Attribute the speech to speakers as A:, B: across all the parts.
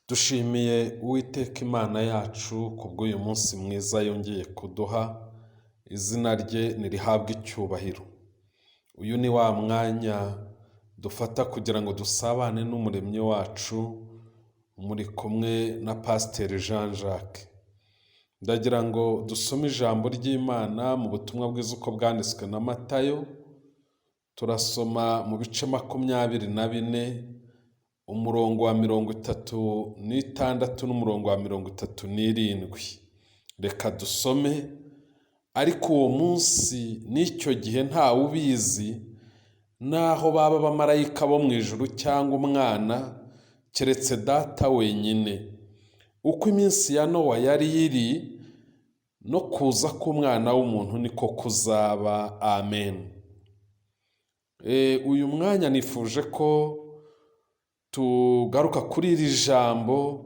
A: Dushimiye Uwiteka Imana yacu kubw'uyu munsi mwiza yongeye kuduha, izina rye nirihabwe icyubahiro. Uyu ni wa mwanya dufata kugira ngo dusabane n'umuremyi wacu, muri kumwe na Pasiteri Jean Jacques. Ndagira ngo dusome ijambo ry'Imana mu butumwa bwiza uko bwanditswe na Matayo. Turasoma mu bice 24, umurongo wa 36 n'umurongo wa 37. Reka dusome. Ariko uwo munsi n'icyo gihe ntawe ubizi, naho baba abamarayika bo mu ijuru cyangwa umwana, keretse Data wenyine. Uko iminsi ya Nowa yari iri, no kuza k'Umwana w'umuntu niko kuzaba. Amen. Uyu mwanya nifuje ko tugaruka kuri iri jambo,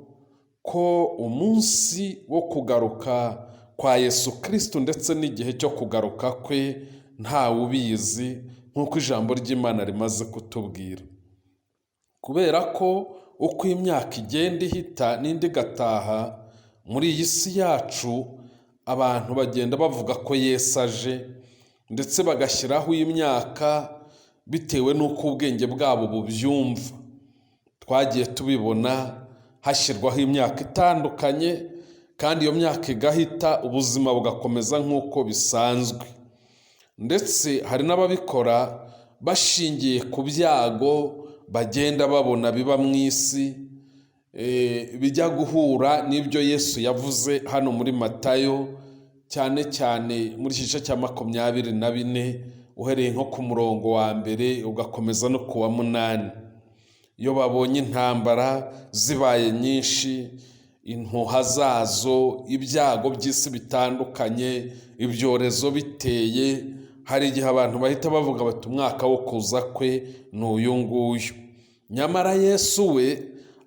A: ko umunsi wo kugaruka kwa Yesu Kristo ndetse n'igihe cyo kugaruka kwe ntawe ubizi, nk'uko ijambo ry'Imana rimaze kutubwira. Kubera ko uko imyaka igenda ihita n'indi igataha muri iyi si yacu, abantu bagenda bavuga ko Yesu aje, ndetse bagashyiraho imyaka bitewe n'uko ubwenge bwabo bubyumva. Twagiye tubibona hashyirwaho imyaka itandukanye, kandi iyo myaka igahita ubuzima bugakomeza nk'uko bisanzwe. Ndetse hari n'ababikora bashingiye ku byago bagenda babona biba mu isi, bijya guhura n'ibyo Yesu yavuze hano muri Matayo, cyane cyane muri iki gice cya 24, uhereye nko ku murongo wa 1 ugakomeza no ku wa 8. Iyo babonye intambara zibaye nyinshi, impuha zazo, ibyago by'isi bitandukanye, ibyorezo biteye, hari igihe abantu bahita bavuga bati umwaka wo kuza kwe ni uyu nguyu. Nyamara Yesu we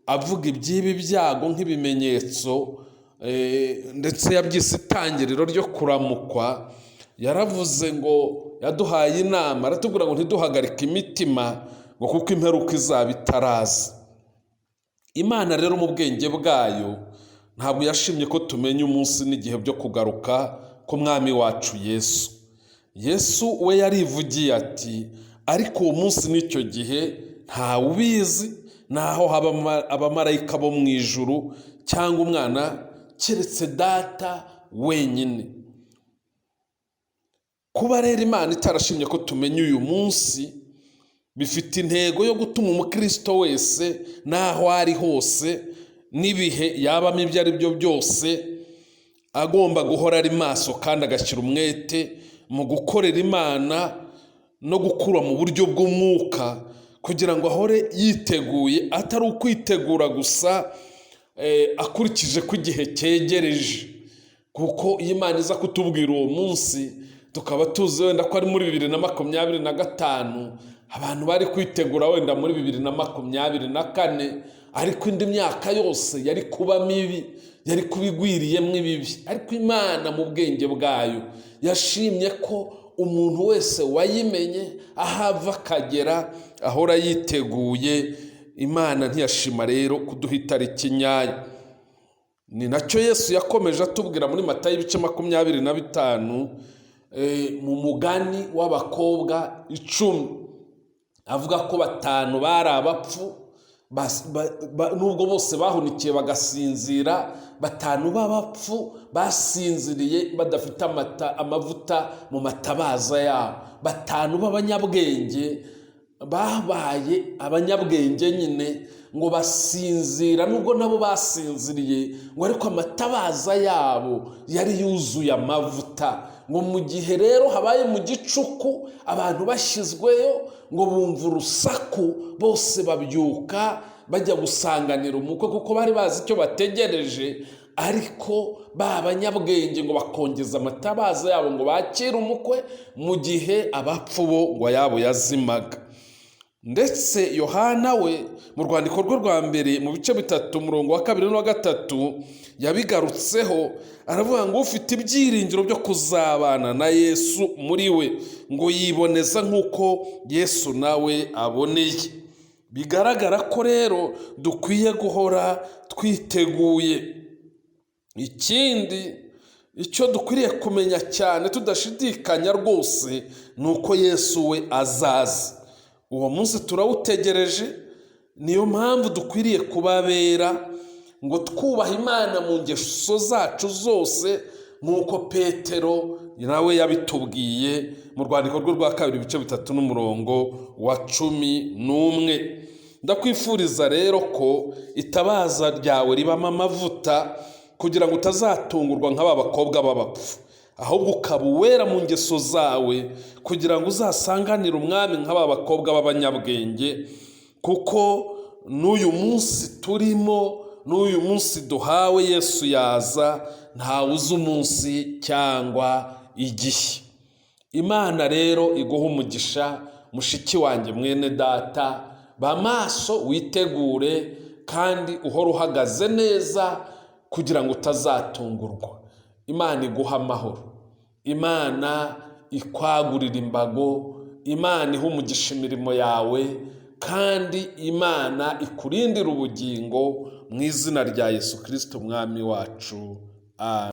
A: avuga iby'ibi byago nk'ibimenyetso, ndetse yabyise itangiriro ryo kuramukwa. Yaravuze ngo, yaduhaye inama, aratubwira ngo ntiduhagarike imitima, ngo kuko imperuka izaba itaraza. Imana rero mu bwenge bwayo ntabwo yashimye ko tumenya umunsi n'igihe byo kugaruka k'Umwami wacu Yesu. Yesu we yarivugiye ati, ariko uwo munsi n'icyo gihe ntawe ubizi, naho haba abamarayika bo mu ijuru cyangwa umwana, keretse Data wenyine. Kuba rero Imana itarashimye ko tumenya uyu munsi, bifite intego yo gutuma umukristo wese naho ari hose n'ibihe yabamo ibyo ari byo byose, agomba guhora ari maso kandi agashyira umwete mu gukorera Imana no gukura mu buryo bw'umwuka, kugira ngo ahore yiteguye, atari ukwitegura gusa akurikije ko igihe cyegereje. Kuko iyo Imana iza kutubwira uwo munsi, tukaba tuzi wenda ko ari muri 2025, abantu bari kwitegura wenda muri 2024, ariko indi myaka yose yari kuba mibi, yari kubigwiriyemo ibibi. Ariko Imana mu bwenge bwayo yashimye ko umuntu wese wayimenye ahava akagera ahora yiteguye. Imana ntiyashima rero kuduha itariki nyayo. Ni nacyo Yesu yakomeje atubwira muri Matayo ibice 25, mu mugani w'abakobwa 10, avuga ko 5 bari abapfu, nubwo bose bahunikiye bagasinzira, 5 b'abapfu basinziriye badafite amavuta mu matabaza yabo. 5 b'abanyabwenge babaye abanyabwenge nyine, ngo basinzira nubwo nabo basinziriye, ngo ariko amatabaza yabo yari yuzuye amavuta. Ngo mu gihe rero habaye mu gicuku, abantu bashyizweyo, ngo bumva urusaku, bose babyuka bajya gusanganira umukwe, kuko bari bazi icyo bategereje. Ariko b'abanyabwenge ngo bakongeza amatabaza yabo ngo bakire umukwe, mu gihe abapfu bo ngo yabo yazimaga. Ndetse Yohana we mu rwandiko rwe rwa mbere mu bice 3 umurongo wa 2 n'uwa 3 yabigarutseho, aravuga ngo ufite ibyiringiro byo kuzabana na Yesu muri we, ngo yiboneza nk'uko Yesu nawe aboneye. bigaragara ko rero dukwiye guhora twiteguye. Ikindi icyo dukwiriye kumenya cyane tudashidikanya rwose ni uko Yesu we azaza. Uwo munsi turawutegereje, niyo mpamvu dukwiriye kubabera ngo twubahe Imana mu ngeso zacu zose, nk'uko Petero nawe yabitubwiye mu rwandiko rwe rwa 2 ibice 3 n'umurongo wa 11. Ndakwifuriza rero ko itabaza ryawe ribamo amavuta, kugira ngo utazatungurwa nk'aba bakobwa b'abapfu, ahubwo ukaba uwera mu ngeso zawe, kugira ngo uzasanganire umwami nk'aba bakobwa b'abanyabwenge. Kuko n'uyu munsi turimo, n'uyu munsi duhawe Yesu yaza, ntawe uzi umunsi cyangwa igihe. Imana rero iguha umugisha mushiki wanjye, mwene data. Ba maso, witegure kandi uhora uhagaze neza kugira ngo utazatungurwa. Imana iguha amahoro, Imana ikwagurira imbago, Imana iha umugisha imirimo yawe, kandi Imana ikurindira ubugingo, mu izina rya Yesu Kristo umwami wacu. Amen.